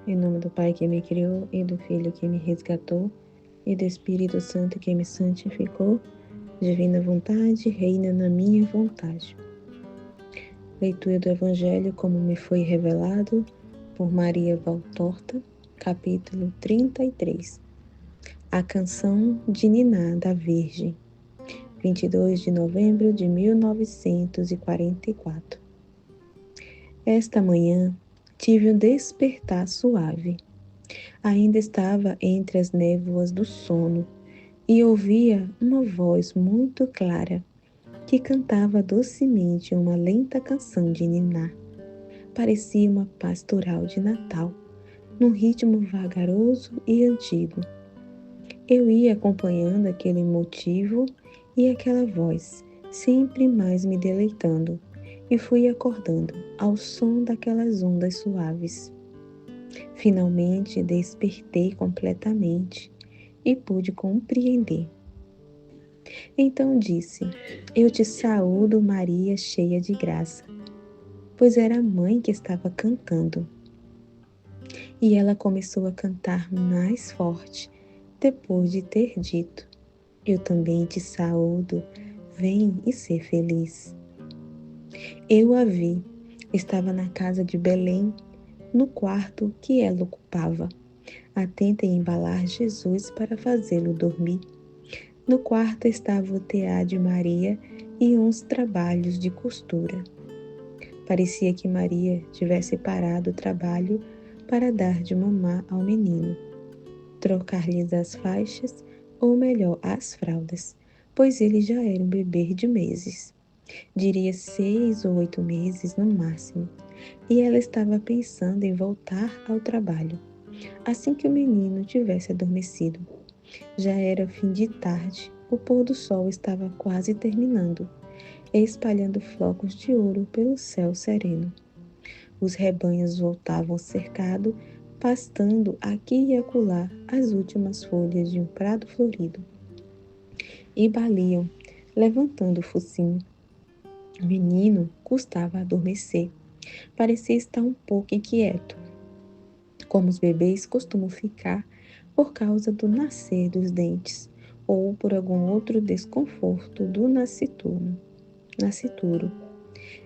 Em nome do Pai que me criou, e do Filho que me resgatou, e do Espírito Santo que me santificou, divina vontade, reina na minha vontade. Leitura do Evangelho como me foi revelado por Maria Valtorta, capítulo 33. A canção de Niná da Virgem, 22 de novembro de 1944. Esta manhã tive um despertar suave. Ainda estava entre as névoas do sono e ouvia uma voz muito clara que cantava docemente uma lenta canção de niná. Parecia uma pastoral de Natal, num ritmo vagaroso e antigo. Eu ia acompanhando aquele motivo e aquela voz, sempre mais me deleitando, e fui acordando ao som daquelas ondas suaves. Finalmente despertei completamente e pude compreender. Então disse: Eu te saúdo, Maria, cheia de graça, pois era a mãe que estava cantando. E ela começou a cantar mais forte, depois de ter dito: Eu também te saúdo, vem e ser feliz. Eu a vi, estava na casa de Belém, no quarto que ela ocupava, atenta em embalar Jesus para fazê-lo dormir. No quarto estava o tear de Maria e uns trabalhos de costura. Parecia que Maria tivesse parado o trabalho para dar de mamar ao menino, trocar-lhes as faixas, ou melhor, as fraldas, pois ele já era um bebê de meses. Diria 6 ou 8 meses no máximo, e ela estava pensando em voltar ao trabalho, assim que o menino tivesse adormecido. Já era fim de tarde, o pôr do sol estava quase terminando, espalhando flocos de ouro pelo céu sereno. Os rebanhos voltavam cercado, pastando aqui e acolá as últimas folhas de um prado florido. E baliam, levantando o focinho. O menino custava adormecer. Parecia estar um pouco inquieto, como os bebês costumam ficar por causa do nascer dos dentes ou por algum outro desconforto do nascituro.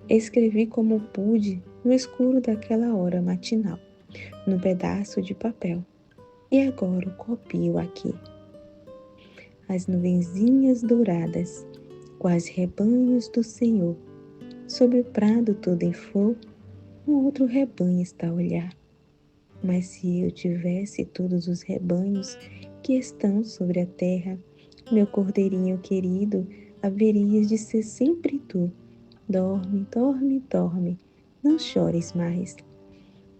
Escrevi como pude no escuro daquela hora matinal, num pedaço de papel. E agora o copio aqui. As nuvenzinhas douradas, quase rebanhos do Senhor, sob o prado todo em flor, um outro rebanho está a olhar. Mas se eu tivesse todos os rebanhos que estão sobre a terra, meu cordeirinho querido, haverias de ser sempre tu. Dorme, dorme, dorme, não chores mais.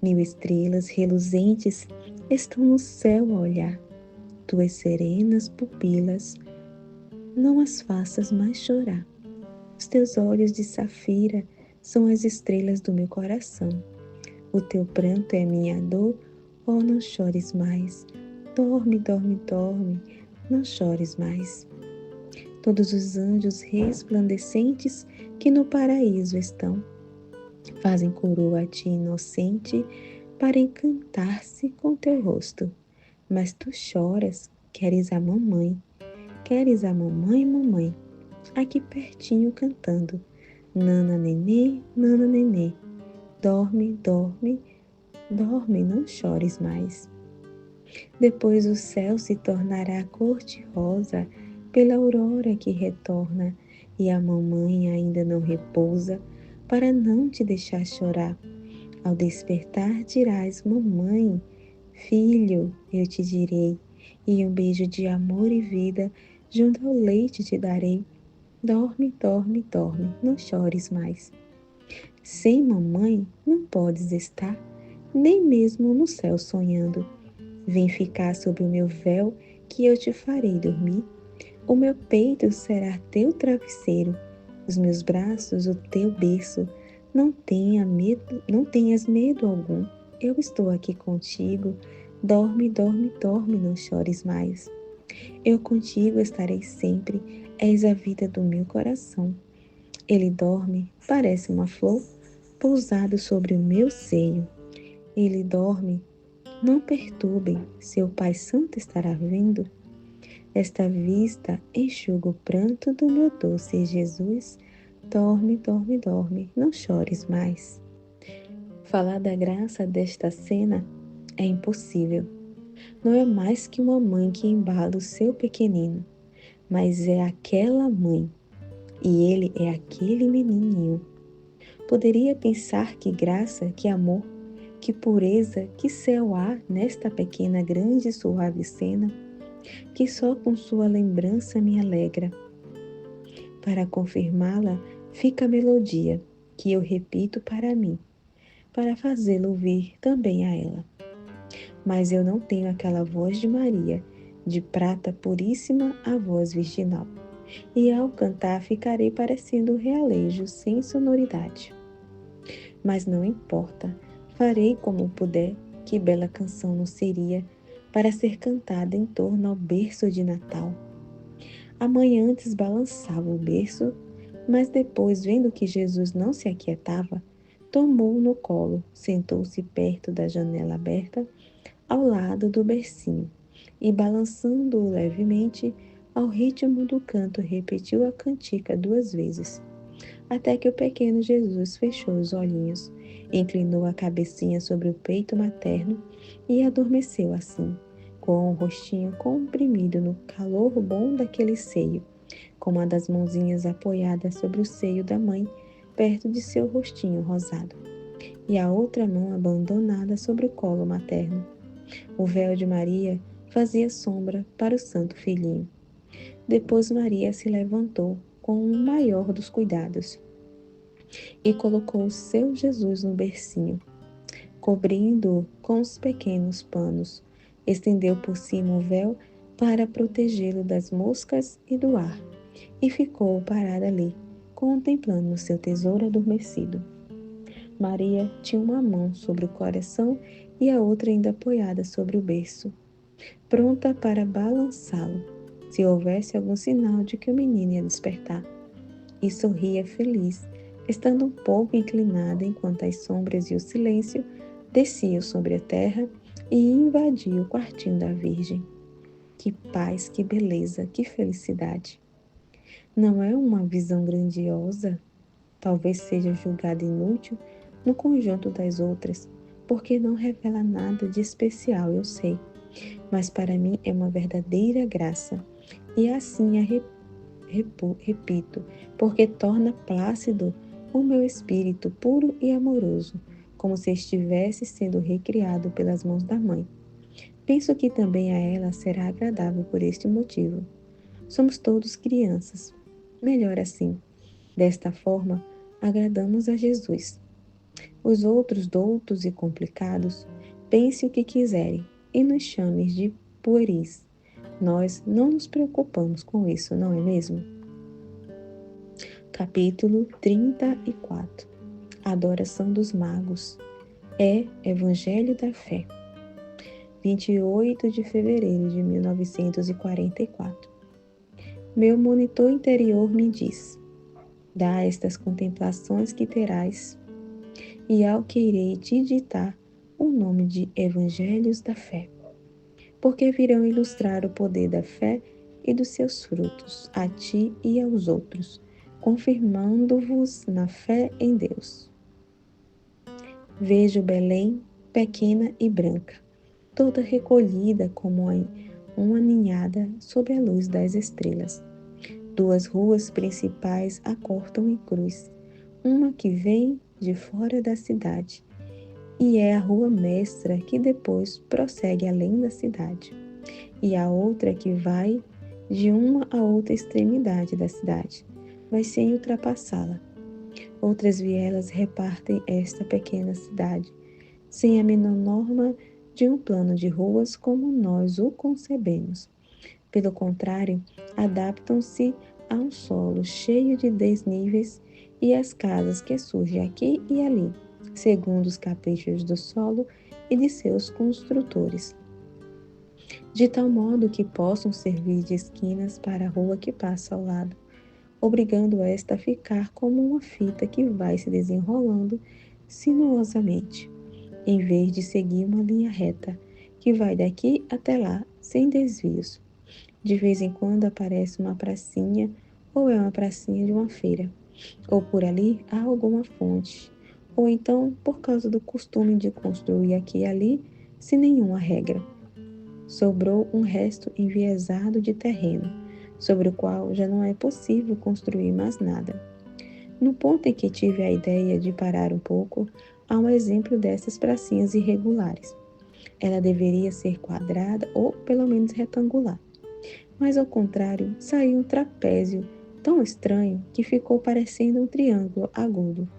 1000 estrelas reluzentes estão no céu a olhar. Tuas serenas pupilas, não as faças mais chorar. Os teus olhos de safira são as estrelas do meu coração. O teu pranto é minha dor, oh, não chores mais. Dorme, dorme, dorme, não chores mais. Todos os anjos resplandecentes que no paraíso estão, fazem coroa a ti, inocente, para encantar-se com teu rosto. Mas tu choras, queres a mamãe, mamãe, aqui pertinho cantando. Nana nenê, dorme, dorme, dorme, não chores mais. Depois o céu se tornará cor-de-rosa pela aurora que retorna, e a mamãe ainda não repousa para não te deixar chorar. Ao despertar dirás: mamãe, filho, eu te direi, e um beijo de amor e vida junto ao leite te darei. Dorme, dorme, dorme, não chores mais. Sem mamãe não podes estar, nem mesmo no céu sonhando. Vem ficar sob o meu véu que eu te farei dormir. O meu peito será teu travesseiro, os meus braços o teu berço. Não tenhas medo algum, eu estou aqui contigo. Dorme, dorme, dorme, não chores mais. Eu contigo estarei sempre, és a vida do meu coração. Ele dorme, parece uma flor, pousado sobre o meu seio. Ele dorme, Não perturbem, seu Pai Santo estará vendo. Esta vista enxuga o pranto do meu doce Jesus. Dorme, dorme, dorme, não chores mais. Falar da graça desta cena é impossível. Não é mais que uma mãe que embala o seu pequenino, mas é aquela mãe, e ele é aquele menininho. Poderia pensar que graça, que amor, que pureza, que céu há nesta pequena, grande e suave cena, que só com sua lembrança me alegra. Para confirmá-la, fica a melodia, que eu repito para mim, para fazê-la ouvir também a ela. Mas eu não tenho aquela voz de Maria, de prata puríssima a voz virginal, e ao cantar ficarei parecendo um realejo sem sonoridade. Mas não importa, farei como puder, que bela canção não seria para ser cantada em torno ao berço de Natal. A mãe antes balançava o berço, mas depois, vendo que Jesus não se aquietava, tomou-o no colo, sentou-se perto da janela aberta, ao lado do bercinho, e balançando-o levemente, ao ritmo do canto, repetiu a cantiga 2 vezes, até que o pequeno Jesus fechou os olhinhos, inclinou a cabecinha sobre o peito materno e adormeceu assim, com o rostinho comprimido no calor bom daquele seio, com uma das mãozinhas apoiada sobre o seio da mãe, perto de seu rostinho rosado, e a outra mão abandonada sobre o colo materno. O véu de Maria fazia sombra para o santo filhinho. Depois Maria se levantou com o maior dos cuidados e colocou o seu Jesus no bercinho, cobrindo-o com os pequenos panos. Estendeu por cima o véu para protegê-lo das moscas e do ar, e ficou parada ali, contemplando o seu tesouro adormecido. Maria tinha uma mão sobre o coração e a outra ainda apoiada sobre o berço, pronta para balançá-lo, se houvesse algum sinal de que o menino ia despertar. E sorria feliz, estando um pouco inclinada enquanto as sombras e o silêncio desciam sobre a terra e invadiam o quartinho da Virgem. Que paz, que beleza, que felicidade! Não é uma visão grandiosa? Talvez seja julgada inútil no conjunto das outras, porque não revela nada de especial, eu sei. Mas para mim é uma verdadeira graça. E assim a repito, porque torna plácido o meu espírito puro e amoroso, como se estivesse sendo recriado pelas mãos da mãe. Penso que também a ela será agradável por este motivo. Somos todos crianças. Melhor assim. Desta forma, agradamos a Jesus. Os outros doutos e complicados, pense o que quiserem e nos chames de pueris. Nós não nos preocupamos com isso, não é mesmo? Capítulo 34. Adoração dos magos. Evangelho da Fé. 28 de fevereiro de 1944. Meu monitor interior me diz: dá estas contemplações que terás, e ao que irei te ditar o nome de Evangelhos da Fé, porque virão ilustrar o poder da fé e dos seus frutos a ti e aos outros, confirmando-vos na fé em Deus. Vejo Belém, pequena e branca, toda recolhida como uma ninhada sob a luz das estrelas. 2 ruas principais a cortam em cruz, uma que vem de fora da cidade, e é a rua mestra que depois prossegue além da cidade, e a outra que vai de uma a outra extremidade da cidade, mas sem ultrapassá-la. Outras vielas repartem esta pequena cidade, sem a menor norma de um plano de ruas como nós o concebemos. Pelo contrário, adaptam-se a um solo cheio de desníveis e às casas que surgem aqui e ali, segundo os caprichos do solo e de seus construtores, de tal modo que possam servir de esquinas para a rua que passa ao lado, obrigando esta a ficar como uma fita que vai se desenrolando sinuosamente, em vez de seguir uma linha reta, que vai daqui até lá, sem desvios. De vez em quando aparece uma pracinha, ou é uma pracinha de uma feira, ou por ali há alguma fonte, ou então por causa do costume de construir aqui e ali, sem nenhuma regra. Sobrou um resto enviesado de terreno, sobre o qual já não é possível construir mais nada. No ponto em que tive a ideia de parar um pouco, há um exemplo dessas pracinhas irregulares. Ela deveria ser quadrada ou pelo menos retangular. Mas ao contrário, saiu um trapézio tão estranho que ficou parecendo um triângulo agudo,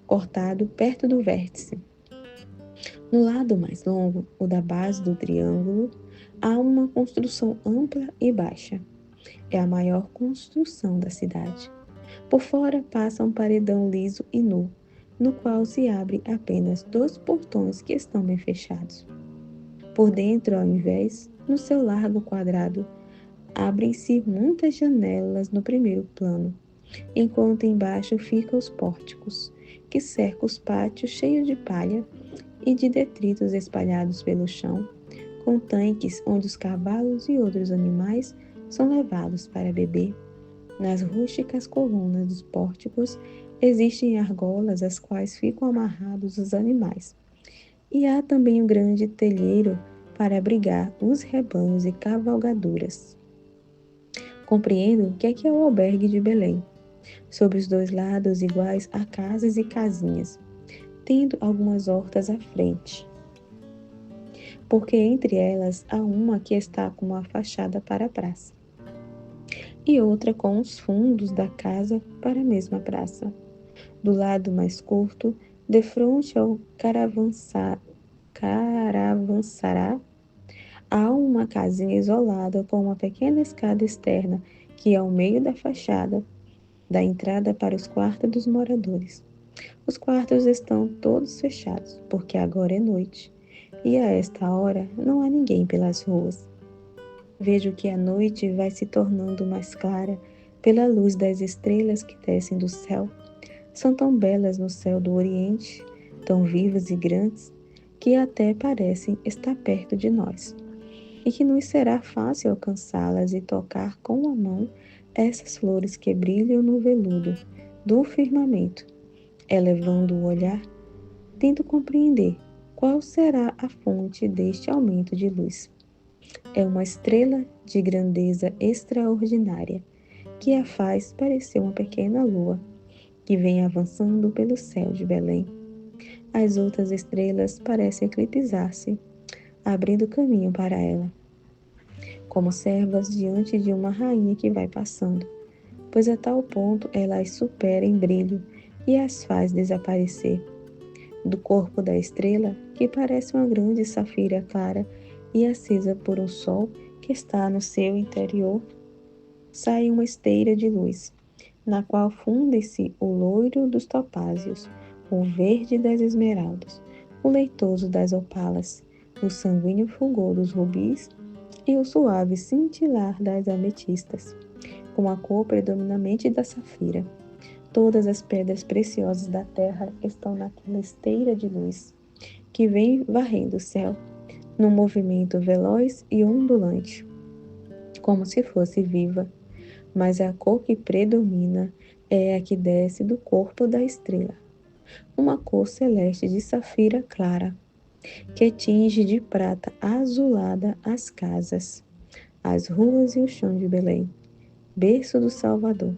cortado perto do vértice. No lado mais longo, o da base do triângulo, há uma construção ampla e baixa. É a maior construção da cidade. Por fora passa um paredão liso e nu, no qual se abrem apenas 2 portões que estão bem fechados. Por dentro, ao invés, no seu largo quadrado, abrem-se muitas janelas no primeiro plano, enquanto embaixo ficam os pórticos, que cercam os pátios cheios de palha e de detritos espalhados pelo chão, com tanques onde os cavalos e outros animais são levados para beber. Nas rústicas colunas dos pórticos existem argolas às quais ficam amarrados os animais. E há também um grande telheiro para abrigar os rebanhos e cavalgaduras. Compreendo que aqui é o albergue de Belém. Sobre os 2 lados iguais há casas e casinhas, tendo algumas hortas à frente, porque entre elas há uma que está com uma fachada para a praça, e outra com os fundos da casa para a mesma praça. Do lado mais curto, defronte ao caravansará, há uma casinha isolada com uma pequena escada externa que é ao meio da fachada, da entrada para os quartos dos moradores. Os quartos estão todos fechados, porque agora é noite, e a esta hora não há ninguém pelas ruas. Vejo que a noite vai se tornando mais clara pela luz das estrelas que descem do céu. São tão belas no céu do Oriente, tão vivas e grandes, que até parecem estar perto de nós, e que nos será fácil alcançá-las e tocar com a mão essas flores que brilham no veludo do firmamento. Elevando o olhar, tento compreender qual será a fonte deste aumento de luz. É uma estrela de grandeza extraordinária, que a faz parecer uma pequena lua, que vem avançando pelo céu de Belém. As outras estrelas parecem eclipsar-se, abrindo caminho para ela, como servas diante de uma rainha que vai passando, pois a tal ponto ela as supera em brilho e as faz desaparecer. Do corpo da estrela, que parece uma grande safira clara e acesa por um sol que está no seu interior, sai uma esteira de luz, na qual fundem-se o loiro dos topázios, o verde das esmeraldas, o leitoso das opalas, o sanguíneo fulgor dos rubis e o suave cintilar das ametistas, com a cor predominante da safira. Todas as pedras preciosas da terra estão naquela esteira de luz, que vem varrendo o céu, num movimento veloz e ondulante, como se fosse viva, mas a cor que predomina é a que desce do corpo da estrela, uma cor celeste de safira clara, que tinge de prata azulada as casas, as ruas e o chão de Belém, berço do Salvador.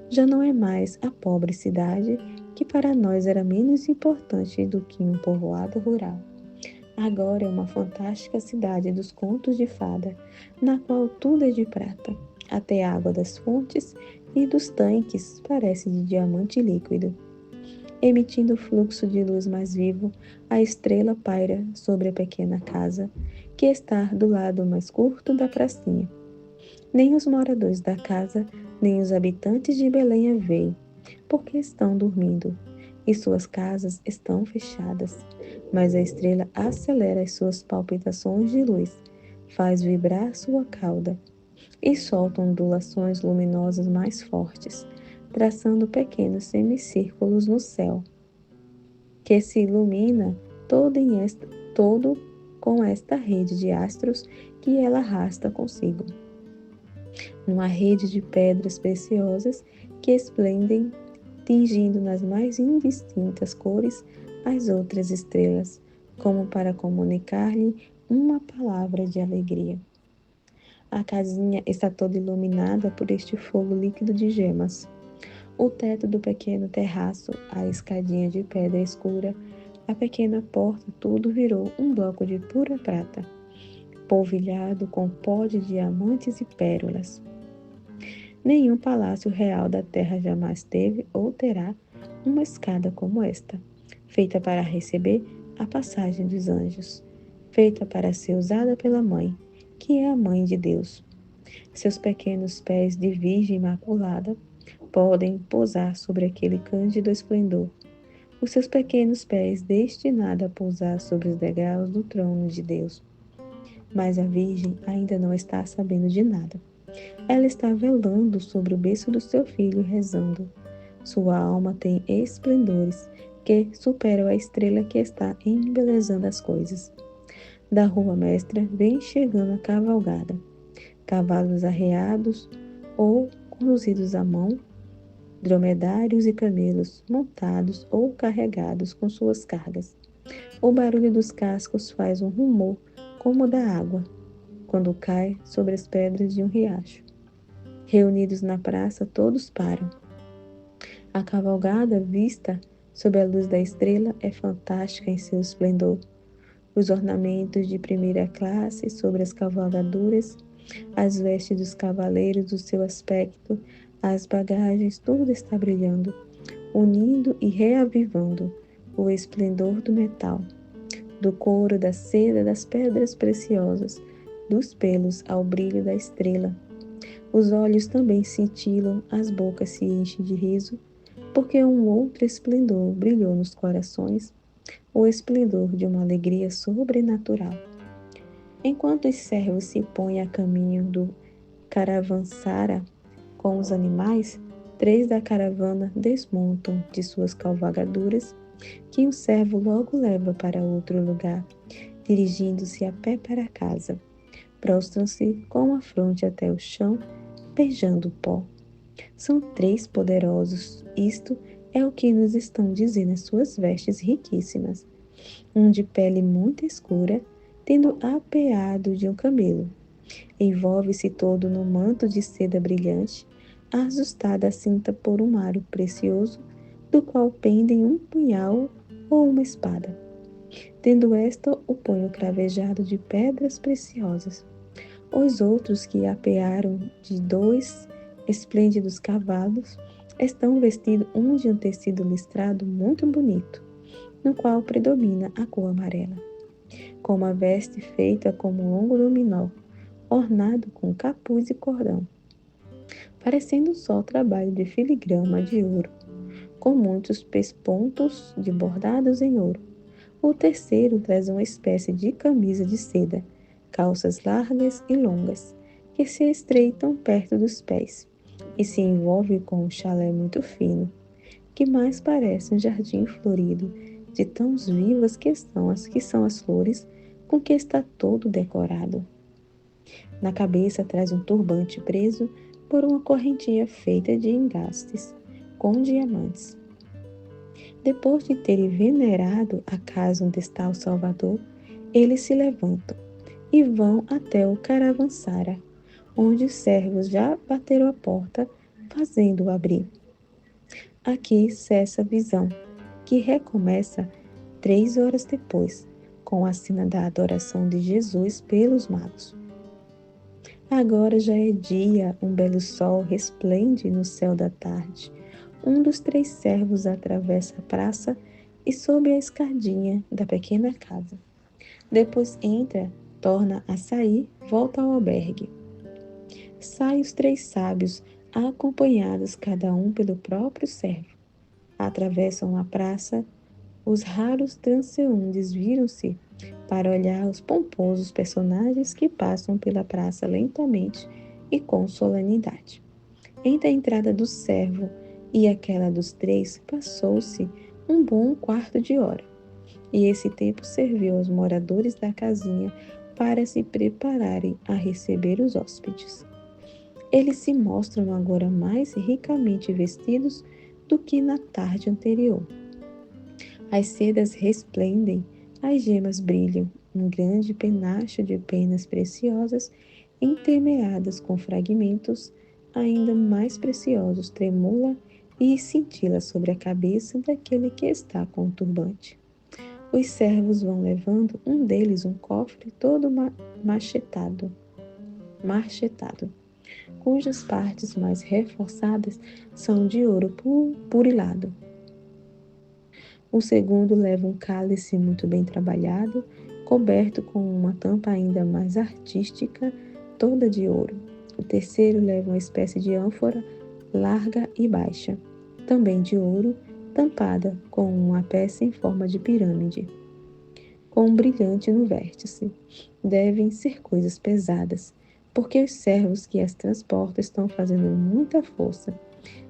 Já não é mais a pobre cidade que para nós era menos importante do que um povoado rural. Agora é uma fantástica cidade dos contos de fada, na qual tudo é de prata, até a água das fontes e dos tanques parece de diamante líquido. Emitindo fluxo de luz mais vivo, a estrela paira sobre a pequena casa, que está do lado mais curto da pracinha. Nem os moradores da casa, nem os habitantes de Belém a veem, porque estão dormindo, e suas casas estão fechadas. Mas a estrela acelera as suas palpitações de luz, faz vibrar sua cauda, e solta ondulações luminosas mais fortes, traçando pequenos semicírculos no céu, que se ilumina todo com esta rede de astros que ela arrasta consigo. Numa rede de pedras preciosas que esplendem, tingindo nas mais indistintas cores as outras estrelas, como para comunicar-lhe uma palavra de alegria. A casinha está toda iluminada por este fogo líquido de gemas. O teto do pequeno terraço, a escadinha de pedra escura, a pequena porta, tudo virou um bloco de pura prata, polvilhado com pó de diamantes e pérolas. Nenhum palácio real da terra jamais teve ou terá uma escada como esta, feita para receber a passagem dos anjos, feita para ser usada pela mãe, que é a mãe de Deus. Seus pequenos pés de virgem imaculada podem pousar sobre aquele cândido esplendor. Os seus pequenos pés destinados a pousar sobre os degraus do trono de Deus. Mas a Virgem ainda não está sabendo de nada. Ela está velando sobre o berço do seu filho, rezando. Sua alma tem esplendores que superam a estrela que está embelezando as coisas. Da rua mestra vem chegando a cavalgada. Cavalos arreados ou conduzidos à mão, dromedários e camelos montados ou carregados com suas cargas. O barulho dos cascos faz um rumor como o da água, quando cai sobre as pedras de um riacho. Reunidos na praça, todos param. A cavalgada, vista sob a luz da estrela, é fantástica em seu esplendor. Os ornamentos de primeira classe sobre as cavalgaduras, as vestes dos cavaleiros, o seu aspecto, as bagagens, tudo está brilhando, unindo e reavivando o esplendor do metal, do couro, da seda, das pedras preciosas, dos pelos ao brilho da estrela. Os olhos também cintilam, as bocas se enchem de riso, porque um outro esplendor brilhou nos corações, o esplendor de uma alegria sobrenatural. Enquanto os servos se põem a caminho do caravansara com os animais, 3 da caravana desmontam de suas cavalgaduras, que um servo logo leva para outro lugar, dirigindo-se a pé para casa. Prostram-se com a fronte até o chão, beijando o pó. São 3 poderosos, isto é o que nos estão dizendo as suas vestes riquíssimas. Um de pele muito escura, tendo apeado de um camelo. Envolve-se todo no manto de seda brilhante, ajustada à cinta por um aro precioso, do qual pendem um punhal ou uma espada. Tendo esta o punho cravejado de pedras preciosas. Os outros que apearam de 2 esplêndidos cavalos estão vestidos um de um tecido listrado muito bonito, no qual predomina a cor amarela, com uma veste feita como um longo dominó, ornado com capuz e cordão, parecendo só trabalho de filigrama de ouro, com muitos pespontos de bordados em ouro. O terceiro traz uma espécie de camisa de seda, calças largas e longas, que se estreitam perto dos pés, e se envolve com um chalé muito fino, que mais parece um jardim florido, de tão vivas que são as flores com que está todo decorado. Na cabeça traz um turbante preso por uma correntinha feita de engastes, com diamantes. Depois de terem venerado a casa onde está o Salvador, eles se levantam e vão até o caravansara, onde os servos já bateram a porta, fazendo-o abrir. Aqui cessa a visão, que recomeça 3 horas depois, com a cena da adoração de Jesus pelos magos. Agora já é dia, um belo sol resplende no céu da tarde. Um dos 3 servos atravessa a praça e sobe a escadinha da pequena casa. Depois entra, torna a sair, volta ao albergue. Saem os 3 sábios, acompanhados cada um pelo próprio servo. Atravessam a praça. Os raros transeuntes viram-se para olhar os pomposos personagens que passam pela praça lentamente e com solenidade. Entre a entrada do servo e aquela dos 3 passou-se um bom quarto de hora. e esse tempo serviu aos moradores da casinha para se prepararem a receber os hóspedes. Eles se mostram agora mais ricamente vestidos do que na tarde anterior. As sedas resplendem, as gemas brilham, um grande penacho de penas preciosas, entremeadas com fragmentos ainda mais preciosos, tremula e cintila sobre a cabeça daquele que está com o turbante. Os servos vão levando um deles um cofre todo marchetado, cujas partes mais reforçadas são de ouro purilado. O segundo leva um cálice muito bem trabalhado, coberto com uma tampa ainda mais artística, toda de ouro. O terceiro leva uma espécie de ânfora larga e baixa, também de ouro, tampada com uma peça em forma de pirâmide, com um brilhante no vértice. Devem ser coisas pesadas, porque os servos que as transportam estão fazendo muita força,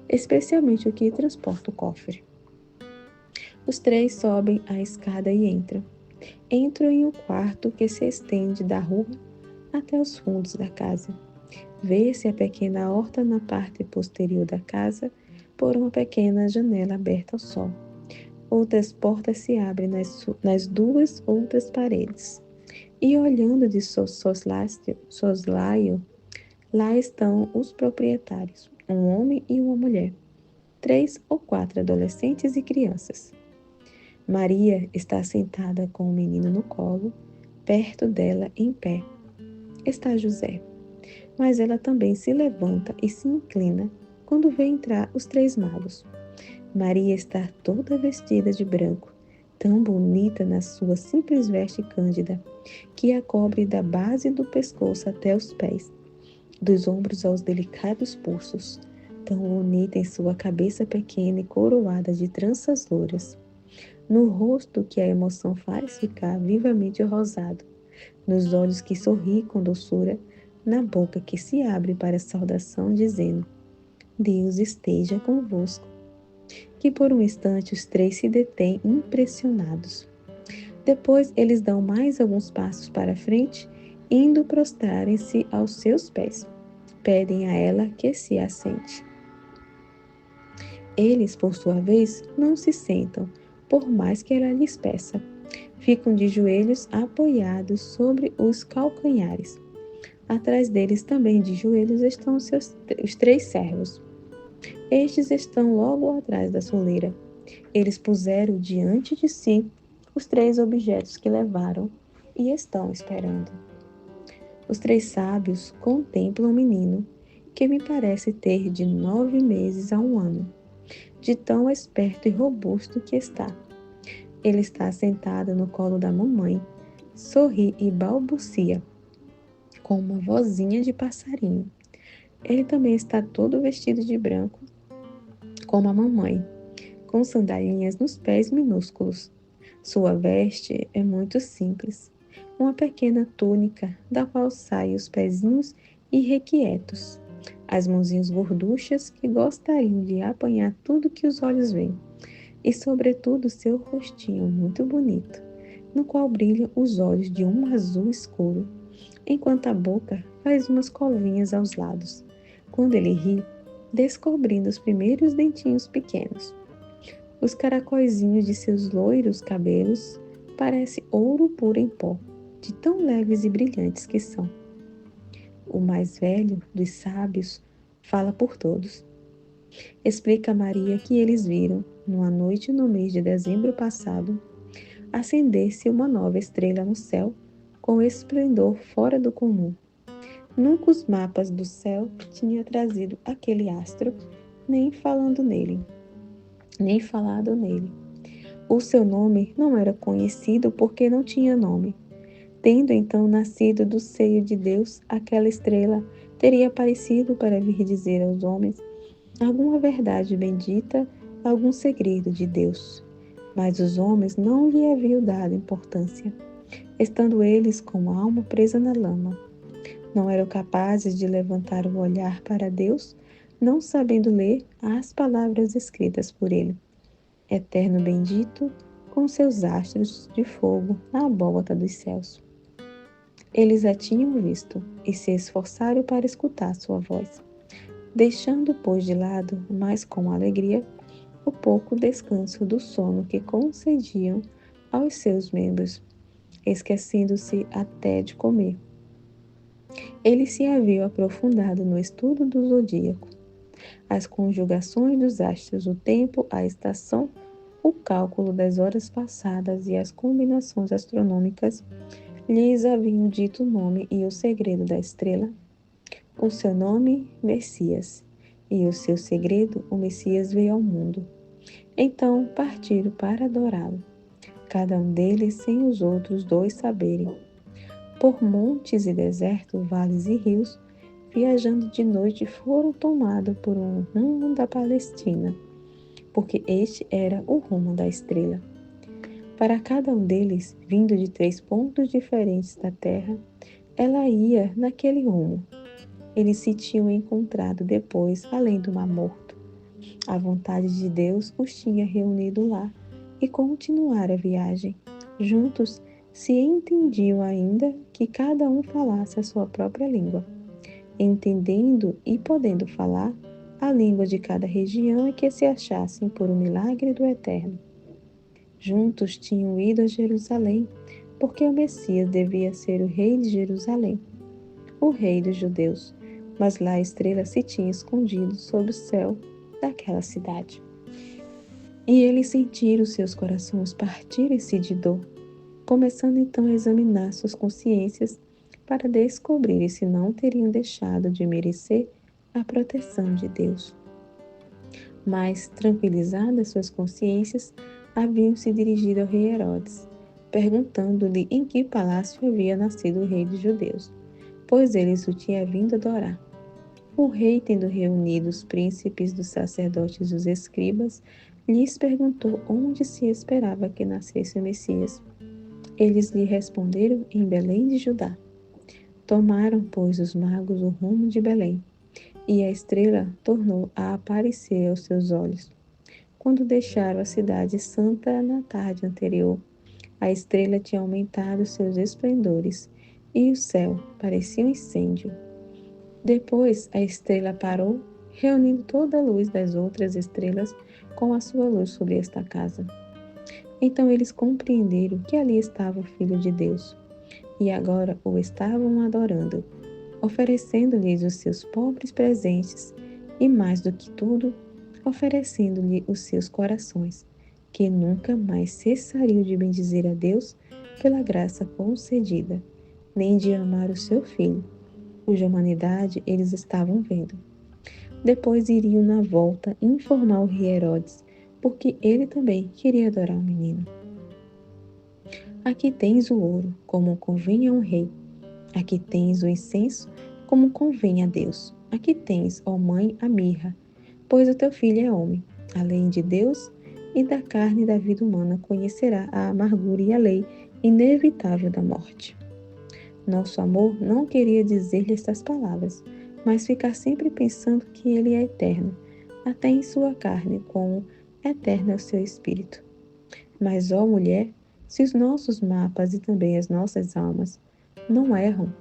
especialmente o que transporta o cofre. Os três sobem a escada e entram. Entram em um quarto que se estende da rua até os fundos da casa. Vê-se a pequena horta na parte posterior da casa por uma pequena janela aberta ao sol. Outras portas se abrem nas duas outras paredes. E olhando de soslaio, lá estão os proprietários, um homem e uma mulher, 3 ou 4 adolescentes e crianças. Maria está sentada com o menino no colo, perto dela, em pé. Está José, mas ela também se levanta e se inclina quando vê entrar os 3 magos. Maria está toda vestida de branco, tão bonita na sua simples veste cândida, que a cobre da base do pescoço até os pés, dos ombros aos delicados pulsos, tão bonita em sua cabeça pequena e coroada de tranças louras, no rosto que a emoção faz ficar vivamente rosado, nos olhos que sorri com doçura, na boca que se abre para a saudação, dizendo: Deus esteja convosco. Que por um instante os 3 se detêm impressionados. Depois eles dão mais alguns passos para frente, indo prostrarem-se aos seus pés. Pedem a ela que se assente. Eles, por sua vez, não se sentam, por mais que ela lhes peça. Ficam de joelhos apoiados sobre os calcanhares. Atrás deles, também de joelhos, estão os 3 servos. Estes estão logo atrás da soleira. Eles puseram diante de si os 3 objetos que levaram e estão esperando. Os 3 sábios contemplam o menino, que me parece ter de 9 meses a 1 ano, de tão esperto e robusto que está. Ele está sentado no colo da mamãe, sorri e balbucia, com uma vozinha de passarinho. Ele também está todo vestido de branco, como a mamãe, com sandalinhas nos pés minúsculos. Sua veste é muito simples, uma pequena túnica da qual saem os pezinhos irrequietos, as mãozinhas gorduchas que gostariam de apanhar tudo que os olhos veem, e sobretudo seu rostinho muito bonito, no qual brilham os olhos de um azul escuro, enquanto a boca faz umas covinhas aos lados, quando ele ri, descobrindo os primeiros dentinhos pequenos. Os caracóizinhos de seus loiros cabelos parecem ouro puro em pó, de tão leves e brilhantes que são. O mais velho dos sábios fala por todos. Explica a Maria que eles viram, numa noite no mês de dezembro passado, acender-se uma nova estrela no céu com esplendor fora do comum. Nunca os mapas do céu tinham trazido aquele astro, nem falado nele. O seu nome não era conhecido porque não tinha nome. Tendo então nascido do seio de Deus, aquela estrela teria aparecido para vir dizer aos homens alguma verdade bendita, algum segredo de Deus. Mas os homens não lhe haviam dado importância, estando eles com a alma presa na lama. Não eram capazes de levantar o olhar para Deus, não sabendo ler as palavras escritas por ele. Eterno bendito, com seus astros de fogo na abóbada dos céus. Eles a tinham visto e se esforçaram para escutar sua voz, deixando, pois, de lado, mas com alegria, o pouco descanso do sono que concediam aos seus membros, esquecendo-se até de comer. Eles se haviam aprofundado no estudo do zodíaco, as conjugações dos astros, o tempo, a estação, o cálculo das horas passadas e as combinações astronômicas lhes haviam dito o nome e o segredo da estrela. O seu nome, Messias, e o seu segredo, o Messias veio ao mundo. Então partiram para adorá-lo, cada um deles sem os outros dois saberem. Por montes e desertos, vales e rios, viajando de noite, foram tomados por um rumo da Palestina, porque este era o rumo da estrela. Para cada um deles, vindo de 3 pontos diferentes da terra, ela ia naquele rumo. Eles se tinham encontrado depois, além do Mar Morto. A vontade de Deus os tinha reunido lá e continuaram a viagem. Juntos se entendiam ainda que cada um falasse a sua própria língua, entendendo e podendo falar a língua de cada região em que se achassem por um milagre do Eterno. Juntos tinham ido a Jerusalém, porque o Messias devia ser o rei de Jerusalém, o rei dos judeus, mas lá a estrela se tinha escondido sob o céu daquela cidade. E eles sentiram seus corações partirem-se de dor, começando então a examinar suas consciências para descobrir se não teriam deixado de merecer a proteção de Deus. Mas, tranquilizadas suas consciências, haviam se dirigido ao rei Herodes, perguntando-lhe em que palácio havia nascido o rei dos judeus, pois eles o tinham vindo adorar. O rei, tendo reunido os príncipes dos sacerdotes e os escribas, lhes perguntou onde se esperava que nascesse o Messias. Eles lhe responderam em Belém de Judá. Tomaram, pois, os magos o rumo de Belém, e a estrela tornou a aparecer aos seus olhos. Quando deixaram a cidade santa na tarde anterior, a estrela tinha aumentado seus esplendores, e o céu parecia um incêndio. Depois a estrela parou, reunindo toda a luz das outras estrelas com a sua luz sobre esta casa. Então eles compreenderam que ali estava o Filho de Deus, e agora o estavam adorando, oferecendo-lhes os seus pobres presentes e, mais do que tudo, oferecendo-lhe os seus corações, que nunca mais cessariam de bendizer a Deus pela graça concedida, nem de amar o seu Filho, cuja humanidade eles estavam vendo. Depois iriam na volta informar o rei Herodes, porque ele também queria adorar o menino. Aqui tens o ouro, como convém a um rei. Aqui tens o incenso, como convém a Deus. Aqui tens, ó mãe, a mirra, pois o teu filho é homem. Além de Deus e da carne e da vida humana, conhecerá a amargura e a lei inevitável da morte. Nosso amor não queria dizer-lhe estas palavras, mas ficar sempre pensando que ele é eterno, até em sua carne, como eterno é o seu espírito. Mas, ó mulher, se os nossos mapas e também as nossas almas não erram,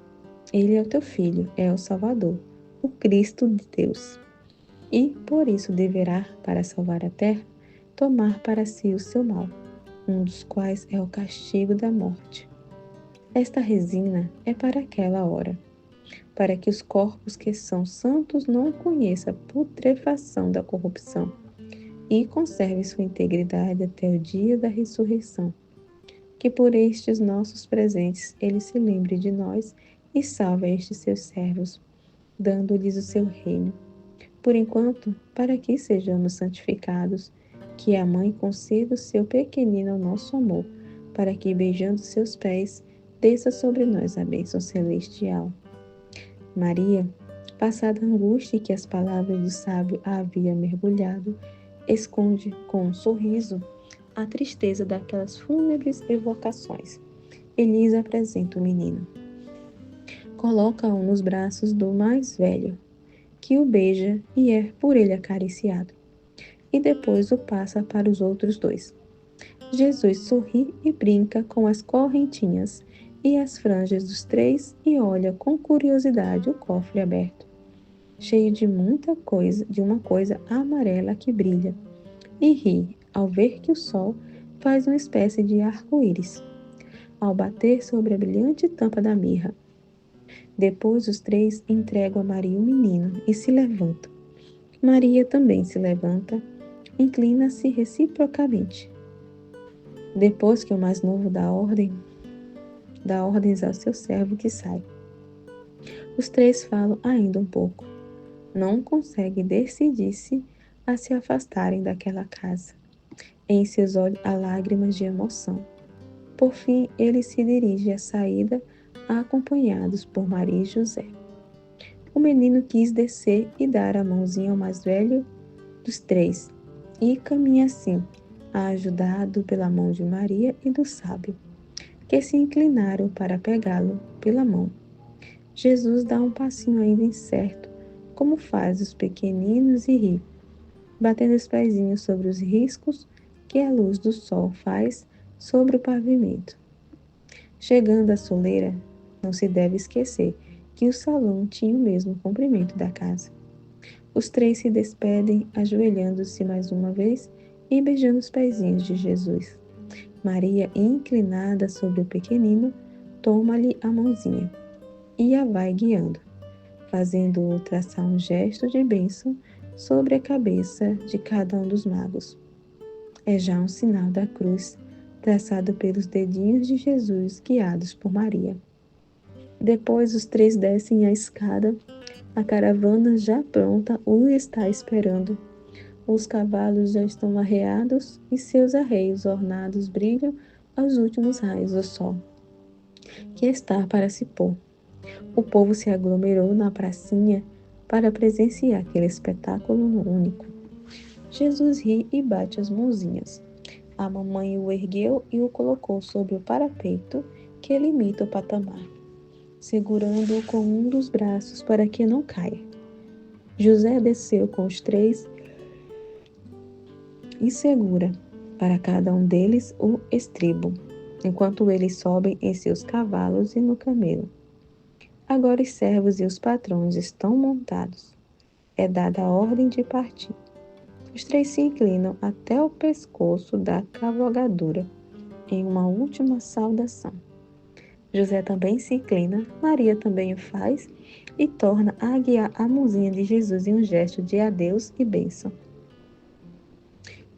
ele é o teu filho, é o Salvador, o Cristo de Deus. E, por isso, deverá, para salvar a terra, tomar para si o seu mal, um dos quais é o castigo da morte. Esta resina é para aquela hora, para que os corpos que são santos não conheçam a putrefação da corrupção e conservem sua integridade até o dia da ressurreição. Que por estes nossos presentes ele se lembre de nós e salve estes seus servos, dando-lhes o seu reino. Por enquanto, para que sejamos santificados, que a Mãe conceda o seu pequenino ao nosso amor, para que, beijando seus pés, desça sobre nós a bênção celestial. Maria, passada a angústia que as palavras do sábio a havia mergulhado, esconde com um sorriso a tristeza daquelas fúnebres evocações e lhes apresenta o menino. Coloca-o nos braços do mais velho, que o beija e é por ele acariciado, e depois o passa para os outros dois. Jesus sorri e brinca com as correntinhas e as franjas dos três e olha com curiosidade o cofre aberto, cheio de muita coisa, de uma coisa amarela que brilha, e ri ao ver que o sol faz uma espécie de arco-íris ao bater sobre a brilhante tampa da mirra. Depois os três entregam a Maria o menino e se levantam. Maria também se levanta, inclina-se reciprocamente. Depois que o mais novo dá ordens ao seu servo que sai. Os três falam ainda um pouco. Não conseguem decidir-se a se afastarem daquela casa. Em seus olhos há lágrimas de emoção. Por fim, ele se dirige à saída, acompanhados por Maria e José. O menino quis descer e dar a mãozinha ao mais velho dos três, e caminha assim, ajudado pela mão de Maria e do sábio, que se inclinaram para pegá-lo pela mão. Jesus dá um passinho ainda incerto, como faz os pequeninos, e ri, batendo os pezinhos sobre os riscos que a luz do sol faz sobre o pavimento. Chegando à soleira, não se deve esquecer que o salão tinha o mesmo comprimento da casa. Os três se despedem, ajoelhando-se mais uma vez e beijando os pezinhos de Jesus. Maria, inclinada sobre o pequenino, toma-lhe a mãozinha e a vai guiando, fazendo-o traçar um gesto de bênção sobre a cabeça de cada um dos magos. É já um sinal da cruz, traçado pelos dedinhos de Jesus, guiados por Maria. Depois os três descem a escada. A caravana já pronta o está esperando. Os cavalos já estão arreados e seus arreios ornados brilham aos últimos raios do sol, que está para se pôr. O povo se aglomerou na pracinha para presenciar aquele espetáculo único. Jesus ri e bate as mãozinhas. A mamãe o ergueu e o colocou sobre o parapeito que limita o patamar, segurando-o com um dos braços para que não caia. José desceu com os três e segura para cada um deles o estribo, enquanto eles sobem em seus cavalos e no camelo. Agora os servos e os patrões estão montados. É dada a ordem de partir. Os três se inclinam até o pescoço da cavalgadura, em uma última saudação. José também se inclina, Maria também o faz e torna a guiar a mãozinha de Jesus em um gesto de adeus e bênção.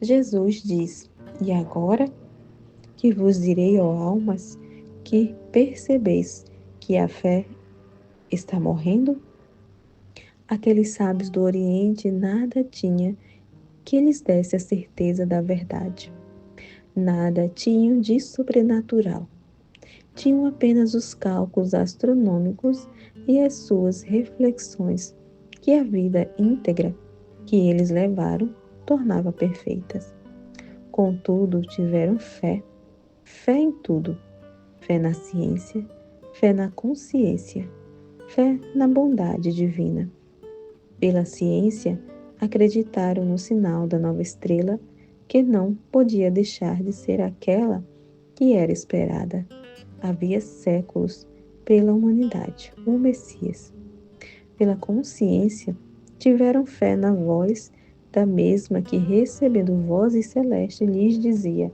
Jesus diz: E agora que vos direi, ó almas, que percebeis que a fé está morrendo? Aqueles sábios do Oriente nada tinham que lhes desse a certeza da verdade. Nada tinham de sobrenatural. Tinham apenas os cálculos astronômicos e as suas reflexões, que a vida íntegra que eles levaram tornava perfeitas. Contudo, tiveram fé em tudo, fé na ciência, fé na consciência, fé na bondade divina. Pela ciência, acreditaram no sinal da nova estrela, que não podia deixar de ser aquela que era esperada havia séculos pela humanidade, o Messias. Pela consciência, tiveram fé na voz da mesma que, recebendo vozes celestes, lhes dizia: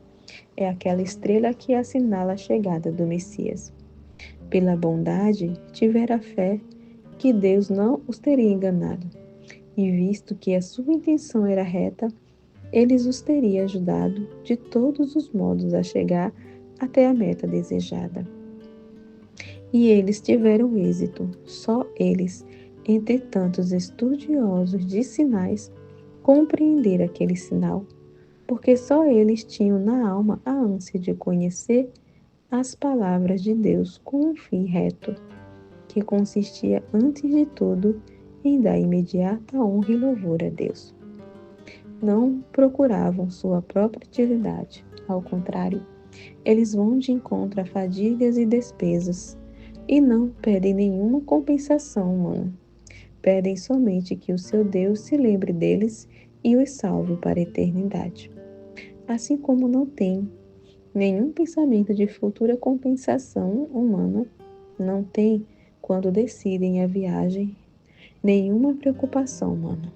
é aquela estrela que assinala a chegada do Messias. Pela bondade, tivera fé que Deus não os teria enganado, e visto que a sua intenção era reta, eles os teria ajudado de todos os modos a chegar até a meta desejada. E eles tiveram êxito, só eles, entre tantos estudiosos de sinais, compreenderam aquele sinal, porque só eles tinham na alma a ânsia de conhecer as palavras de Deus com um fim reto, que consistia, antes de tudo, em dar imediata honra e louvor a Deus. Não procuravam sua própria utilidade, ao contrário, eles vão de encontro a fadigas e despesas, e não pedem nenhuma compensação humana. Pedem somente que o seu Deus se lembre deles e os salve para a eternidade. Assim como não têm Nenhum pensamento de futura compensação humana não tem quando decidem a viagem, nenhuma preocupação humana.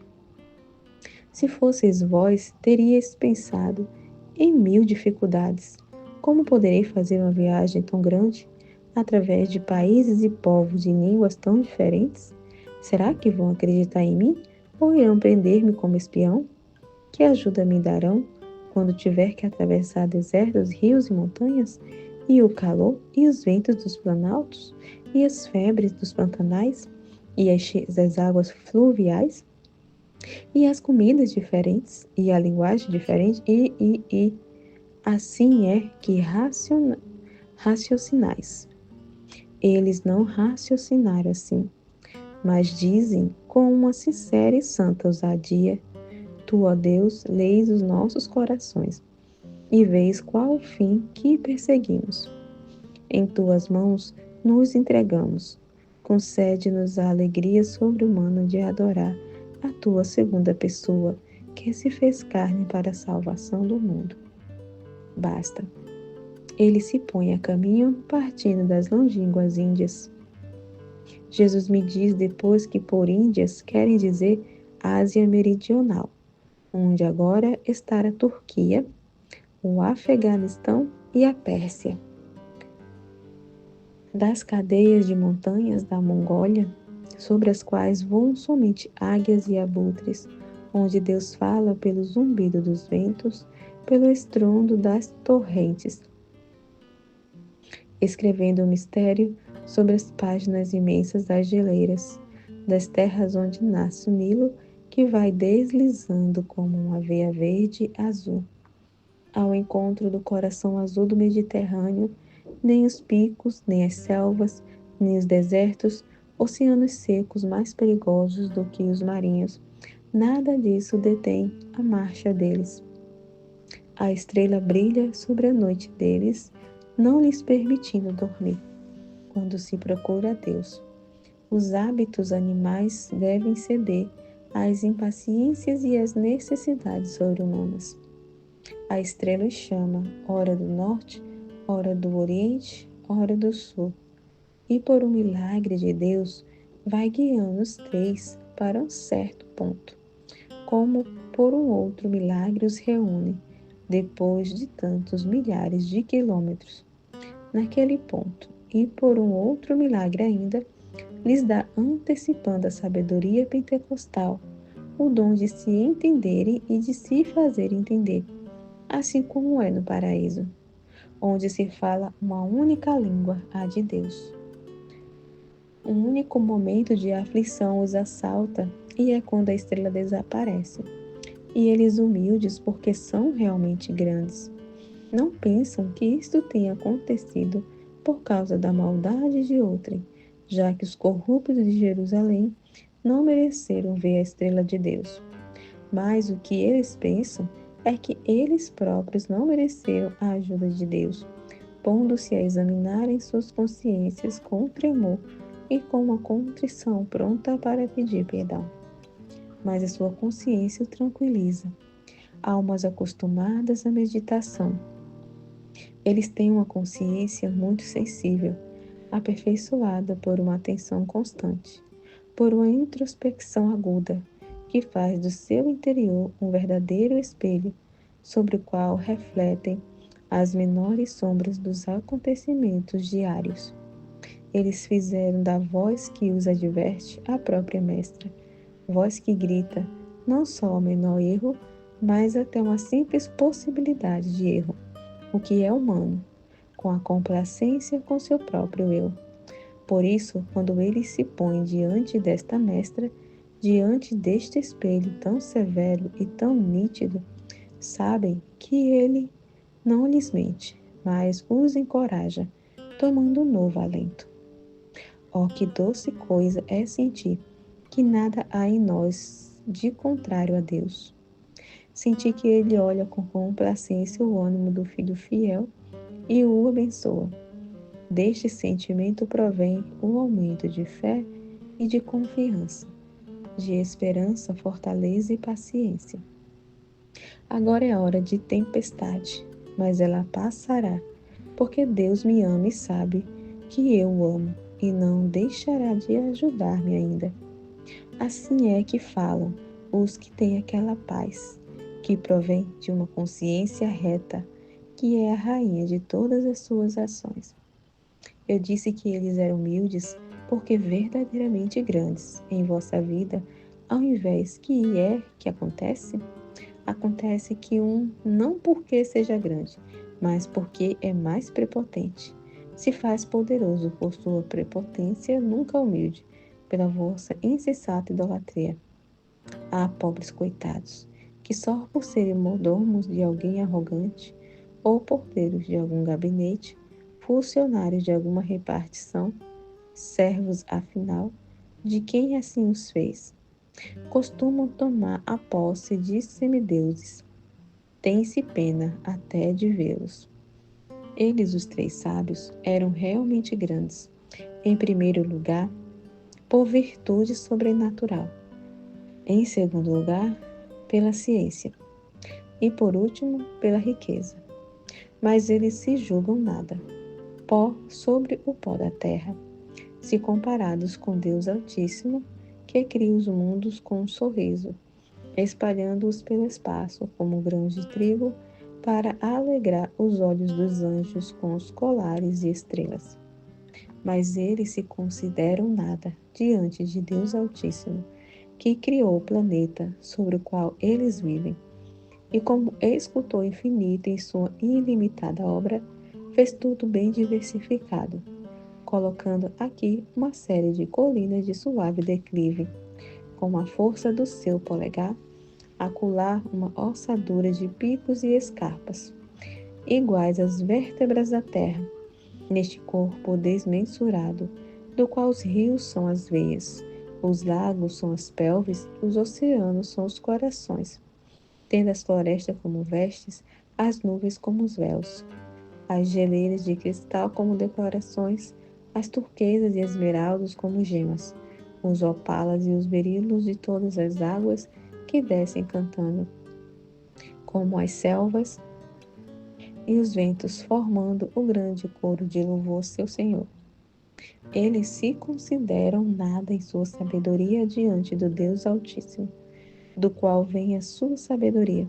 Se fosseis vós, teríeis pensado em 1000 dificuldades. Como poderei fazer uma viagem tão grande através de países e povos de línguas tão diferentes? Será que vão acreditar em mim ou irão prender-me como espião? Que ajuda me darão quando tiver que atravessar desertos, rios e montanhas, e o calor e os ventos dos planaltos, e as febres dos pantanais, e as águas fluviais, e as comidas diferentes, e a linguagem diferente, e assim é que raciocinais. Eles não raciocinaram assim, mas dizem com uma sincera e santa ousadia: Tu, ó Deus, leis os nossos corações e vês qual o fim que perseguimos. Em tuas mãos nos entregamos. Concede-nos a alegria sobre-humana de adorar a tua segunda pessoa, que se fez carne para a salvação do mundo. Basta. Ele se põe a caminho, partindo das longínquas Índias. Jesus me diz depois que por Índias querem dizer Ásia Meridional, onde agora está a Turquia, o Afeganistão e a Pérsia. Das cadeias de montanhas da Mongólia, sobre as quais voam somente águias e abutres, onde Deus fala pelo zumbido dos ventos, pelo estrondo das torrentes, escrevendo o mistério sobre as páginas imensas das geleiras, das terras onde nasce o Nilo, que vai deslizando como uma veia verde azul, ao encontro do coração azul do Mediterrâneo. Nem os picos, nem as selvas, nem os desertos, oceanos secos mais perigosos do que os marinhos, nada disso detém a marcha deles. A estrela brilha sobre a noite deles, não lhes permitindo dormir, quando se procura a Deus. Os hábitos animais devem ceder às impaciências e às necessidades sobre-humanas. A estrela os chama, ora do norte, ora do oriente, ora do sul, e por um milagre de Deus vai guiando os três para um certo ponto, como por um outro milagre os reúne, depois de tantos milhares de quilômetros, naquele ponto, e por um outro milagre ainda, lhes dá, antecipando a sabedoria pentecostal, o dom de se entenderem e de se fazer entender, assim como é no paraíso, onde se fala uma única língua, a de Deus. Um único momento de aflição os assalta, e é quando a estrela desaparece. E eles, humildes, porque são realmente grandes, não pensam que isto tenha acontecido por causa da maldade de outrem, já que os corruptos de Jerusalém não mereceram ver a estrela de Deus. Mas o que eles pensam é que eles próprios não mereceram a ajuda de Deus, pondo-se a examinarem suas consciências com tremor e com uma contrição pronta para pedir perdão. Mas a sua consciência o tranquiliza. Almas acostumadas à meditação. Eles têm uma consciência muito sensível, aperfeiçoada por uma atenção constante, por uma introspecção aguda, que faz do seu interior um verdadeiro espelho, sobre o qual refletem as menores sombras dos acontecimentos diários. Eles fizeram da voz que os adverte a própria mestra, voz que grita não só ao menor erro, mas até uma simples possibilidade de erro, o que é humano, com a complacência com seu próprio eu. Por isso, quando eles se põem diante desta mestra, diante deste espelho tão severo e tão nítido, sabem que ele não lhes mente, mas os encoraja, tomando um novo alento. Oh, que doce coisa é sentir que nada há em nós de contrário a Deus. Sentir que Ele olha com complacência o ânimo do filho fiel e o abençoa. Deste sentimento provém um aumento de fé e de confiança, de esperança, fortaleza e paciência. Agora é hora de tempestade, mas ela passará, porque Deus me ama e sabe que eu o amo, e não deixará de ajudar-me ainda. Assim é que falam os que têm aquela paz, que provém de uma consciência reta, que é a rainha de todas as suas ações. Eu disse que eles eram humildes, porque verdadeiramente grandes em vossa vida, ao invés que acontece? Acontece que um, não porque seja grande, mas porque é mais prepotente, se faz poderoso por sua prepotência, nunca humilde, pela vossa insensata idolatria. Ah, pobres coitados, que só por serem mordomos de alguém arrogante, ou porteiros de algum gabinete, funcionários de alguma repartição, servos, afinal, de quem assim os fez, costumam tomar a posse de semideuses. Tem-se pena até de vê-los. Eles, os três sábios, eram realmente grandes. Em primeiro lugar, por virtude sobrenatural. Em segundo lugar, pela ciência. E por último, pela riqueza. Mas eles se julgam nada, pó sobre o pó da terra, se comparados com Deus Altíssimo, que cria os mundos com um sorriso, espalhando-os pelo espaço como grãos de trigo, para alegrar os olhos dos anjos com os colares e estrelas. Mas eles se consideram nada diante de Deus Altíssimo, que criou o planeta sobre o qual eles vivem. E como escultor infinito em sua ilimitada obra, fez tudo bem diversificado, colocando aqui uma série de colinas de suave declive, com a força do seu polegar, acolá uma ossadura de picos e escarpas, iguais às vértebras da terra, neste corpo desmensurado, do qual os rios são as veias, os lagos são as pelves, os oceanos são os corações, tendo as florestas como vestes, as nuvens como os véus, as geleiras de cristal como decorações, as turquesas e esmeraldas como gemas, os opalas e os berilos de todas as águas que descem cantando, como as selvas e os ventos formando o grande coro de louvor ao seu Senhor. Eles se consideram nada em sua sabedoria diante do Deus Altíssimo, do qual vem a sua sabedoria,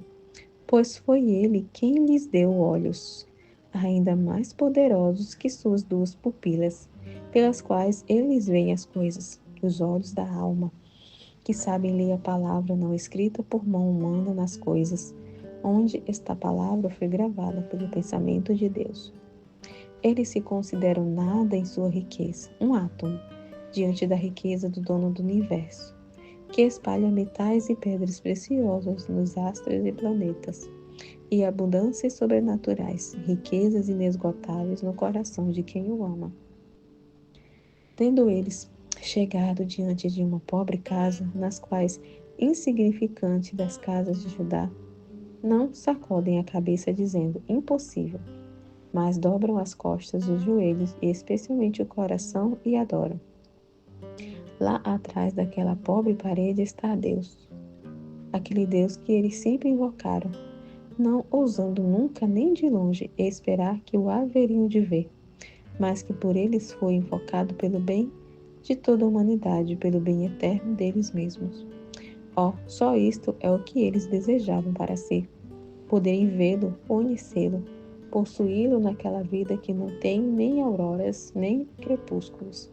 pois foi ele quem lhes deu olhos, ainda mais poderosos que suas duas pupilas, pelas quais eles veem as coisas, os olhos da alma, que sabem ler a palavra não escrita por mão humana nas coisas, onde esta palavra foi gravada pelo pensamento de Deus. Eles se consideram nada em sua riqueza, um átomo, diante da riqueza do dono do universo, que espalha metais e pedras preciosas nos astros e planetas, e abundâncias sobrenaturais, riquezas inesgotáveis no coração de quem o ama. Tendo eles chegado diante de uma pobre casa, nas quais, insignificante das casas de Judá, não sacodem a cabeça dizendo, impossível, mas dobram as costas, os joelhos e especialmente o coração e adoram. Lá atrás daquela pobre parede está Deus, aquele Deus que eles sempre invocaram, não ousando nunca nem de longe esperar que o haveriam de ver, mas que por eles foi invocado pelo bem de toda a humanidade, pelo bem eterno deles mesmos. Oh, só isto é o que eles desejavam para si, poderem vê-lo, conhecê-lo, possuí-lo naquela vida que não tem nem auroras, nem crepúsculos.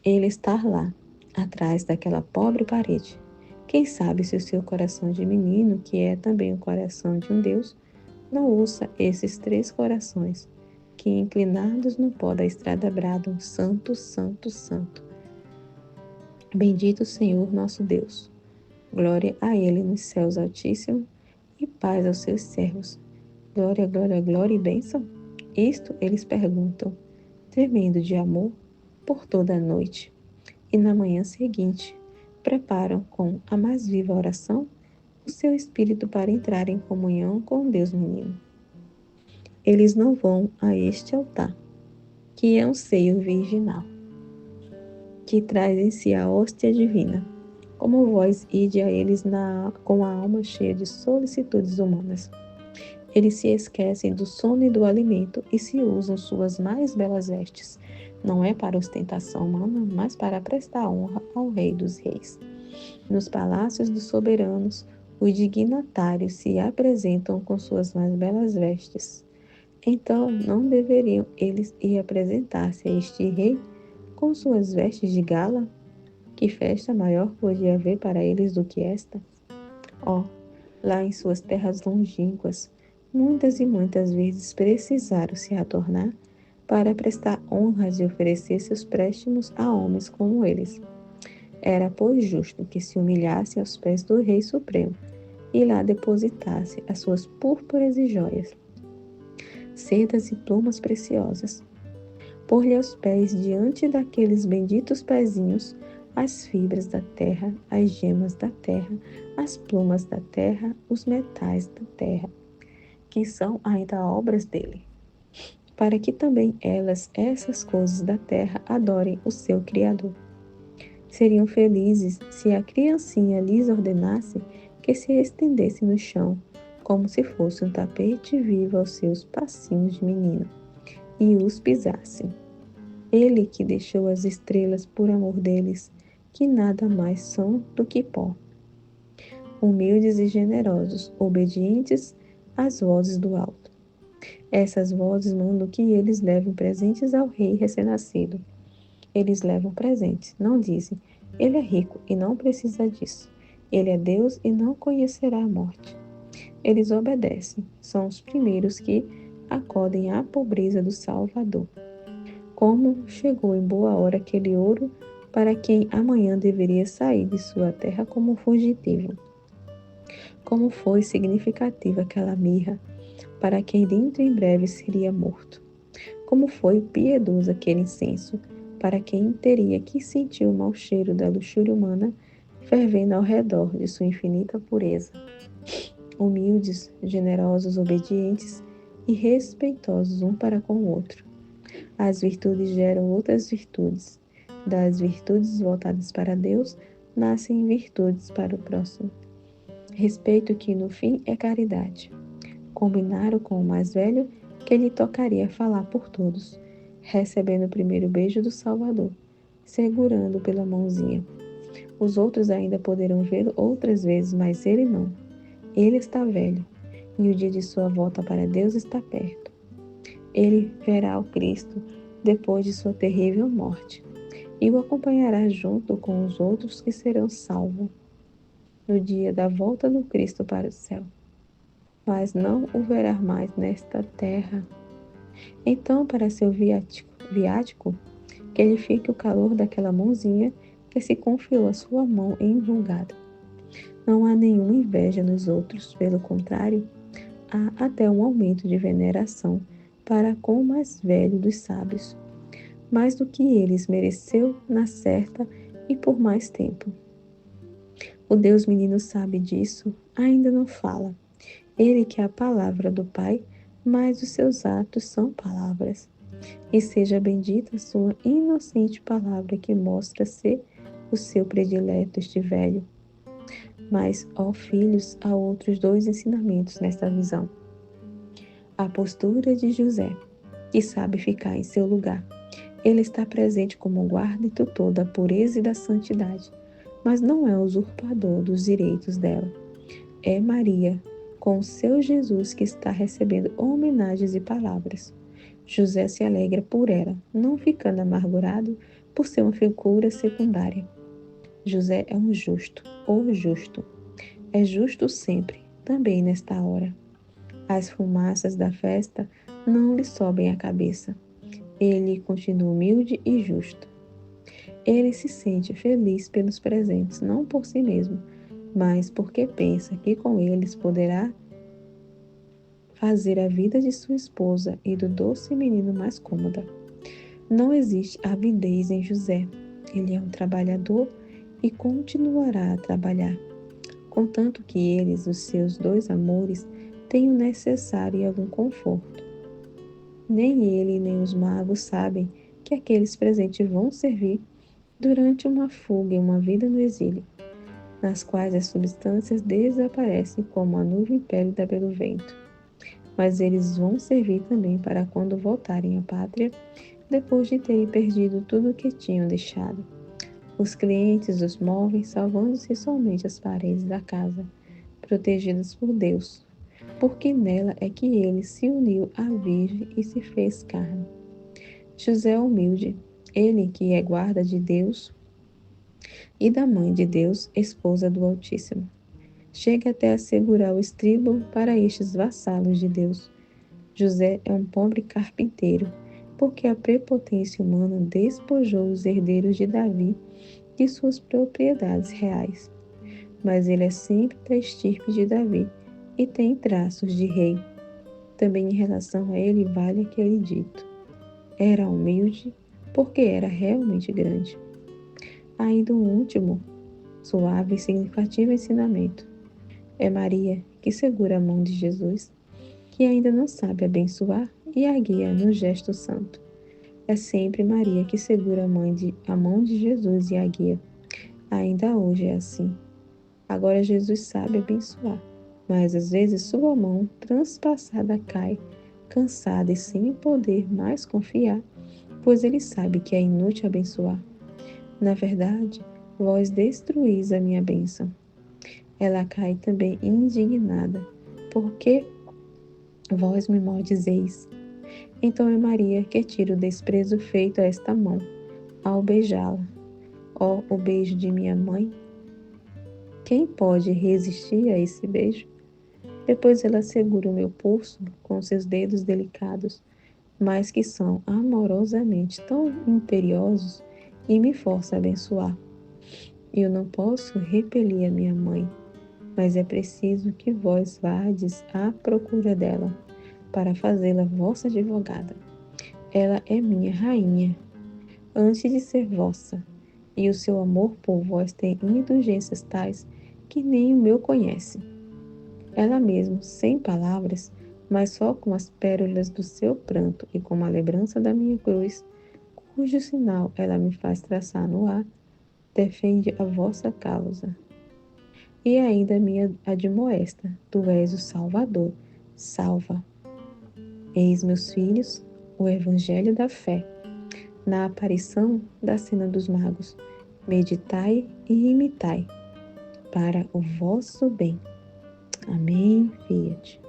Ele estar lá, atrás daquela pobre parede. Quem sabe se o seu coração de menino, que é também o coração de um Deus, não ouça esses três corações, que inclinados no pó da estrada bradam, Santo, Santo, Santo. Bendito Senhor nosso Deus. Glória a Ele nos céus altíssimos e paz aos seus servos. Glória, glória, glória e bênção? Isto eles perguntam, tremendo de amor, por toda a noite. E na manhã seguinte, preparam com a mais viva oração o seu espírito para entrar em comunhão com Deus menino. Eles não vão a este altar, que é um seio virginal, que traz em si a hóstia divina, Como vós ide a eles com a alma cheia de solicitudes humanas. Eles se esquecem do sono e do alimento e se usam suas mais belas vestes. Não é para ostentação humana, mas para prestar honra ao Rei dos Reis. Nos palácios dos soberanos, os dignatários se apresentam com suas mais belas vestes. Então, não deveriam eles ir apresentar-se a este rei com suas vestes de gala? Que festa maior podia haver para eles do que esta? Oh, lá em suas terras longínquas, muitas e muitas vezes precisaram se adornar para prestar honras e oferecer seus préstimos a homens como eles. Era, pois, justo que se humilhasse aos pés do Rei Supremo e lá depositasse as suas púrpuras e joias, sedas e plumas preciosas. Pôr-lhe aos pés, diante daqueles benditos pezinhos, as fibras da terra, as gemas da terra, as plumas da terra, os metais da terra, que são ainda obras dele, para que também elas, essas coisas da terra, adorem o seu Criador. Seriam felizes se a criancinha lhes ordenasse que se estendesse no chão, como se fosse um tapete vivo aos seus passinhos de menino, e os pisassem. Ele que deixou as estrelas por amor deles, que nada mais são do que pó. Humildes e generosos, obedientes às vozes do alto. Essas vozes mandam que eles levem presentes ao rei recém-nascido. Eles levam presentes, não dizem, ele é rico e não precisa disso. Ele é Deus e não conhecerá a morte. Eles obedecem, são os primeiros que acodem à pobreza do Salvador. Como chegou em boa hora aquele ouro para quem amanhã deveria sair de sua terra como fugitivo. Como foi significativa aquela mirra para quem dentro em breve seria morto. Como foi piedoso aquele incenso para quem teria que sentir o mau cheiro da luxúria humana fervendo ao redor de sua infinita pureza. Humildes, generosos, obedientes e respeitosos um para com o outro. As virtudes geram outras virtudes. Das virtudes voltadas para Deus, nascem virtudes para o próximo. Respeito que no fim é caridade. Combinaram com o mais velho que lhe tocaria falar por todos, recebendo o primeiro beijo do Salvador, segurando pela mãozinha. Os outros ainda poderão vê-lo outras vezes, mas ele não. Ele está velho, e o dia de sua volta para Deus está perto. Ele verá o Cristo depois de sua terrível morte, e o acompanhará junto com os outros que serão salvos no dia da volta do Cristo para o céu. Mas não o verá mais nesta terra. Então, para seu viático, que ele fique o calor daquela mãozinha que se confiou à sua mão enrugada. Não há nenhuma inveja nos outros, pelo contrário, há até um aumento de veneração para com o mais velho dos sábios, mais do que eles mereceu na certa e por mais tempo. O Deus menino sabe disso, ainda não fala. Ele que é a palavra do Pai, mas os seus atos são palavras. E seja bendita a sua inocente palavra que mostra ser o seu predileto este velho. Mas, ó filhos, há outros dois ensinamentos nesta visão. A postura de José, que sabe ficar em seu lugar. Ele está presente como guarda e tutor da pureza e da santidade, mas não é usurpador dos direitos dela. É Maria, com o seu Jesus, que está recebendo homenagens e palavras. José se alegra por ela, não ficando amargurado por ser uma figura secundária. José é um justo, ou justo. É justo sempre, também nesta hora. As fumaças da festa não lhe sobem à cabeça. Ele continua humilde e justo. Ele se sente feliz pelos presentes, não por si mesmo, mas porque pensa que com eles poderá fazer a vida de sua esposa e do doce menino mais cômoda. Não existe avidez em José. Ele é um trabalhador e continuará a trabalhar, contanto que eles, os seus dois amores, tenham o necessário e algum conforto. Nem ele nem os magos sabem que aqueles presentes vão servir durante uma fuga e uma vida no exílio. nas quais as substâncias desaparecem como a nuvem pélida pelo vento. Mas eles vão servir também para quando voltarem à pátria, depois de terem perdido tudo o que tinham deixado. Os clientes os movem, salvando-se somente as paredes da casa, protegidas por Deus, porque nela é que ele se uniu à Virgem e se fez carne. José é humilde, ele que é guarda de Deus e da Mãe de Deus, esposa do Altíssimo. Chega até a segurar o estribo para estes vassalos de Deus. José é um pobre carpinteiro, porque a prepotência humana despojou os herdeiros de Davi de suas propriedades reais. Mas ele é sempre da estirpe de Davi e tem traços de rei. Também em relação a ele vale aquele dito: era humilde, porque era realmente grande. Ainda um último, suave e significativo ensinamento. É Maria que segura a mão de Jesus, que ainda não sabe abençoar e a guia no gesto santo. É sempre Maria que segura a mão de Jesus e a guia. Ainda hoje é assim. Agora Jesus sabe abençoar, mas às vezes sua mão transpassada cai, cansada e sem poder mais confiar, pois ele sabe que é inútil abençoar. Na verdade, vós destruís a minha bênção. Ela cai também indignada, porque vós me maldizeis. Então é Maria que tira o desprezo feito a esta mão, ao beijá-la. Ó, o beijo de minha mãe! Quem pode resistir a esse beijo? Depois ela segura o meu pulso com seus dedos delicados, mas que são amorosamente tão imperiosos e me força a abençoar. Eu não posso repelir a minha mãe, mas é preciso que vós vardes à procura dela, para fazê-la vossa advogada. Ela é minha rainha, antes de ser vossa, e o seu amor por vós tem indulgências tais que nem o meu conhece. Ela mesmo, sem palavras, mas só com as pérolas do seu pranto e com a lembrança da minha cruz, cujo sinal ela me faz traçar no ar, defende a vossa causa. E ainda me admoesta: tu és o Salvador, salva. Eis, meus filhos, o Evangelho da fé. Na aparição da cena dos magos, meditai e imitai, para o vosso bem. Amém, Fiat.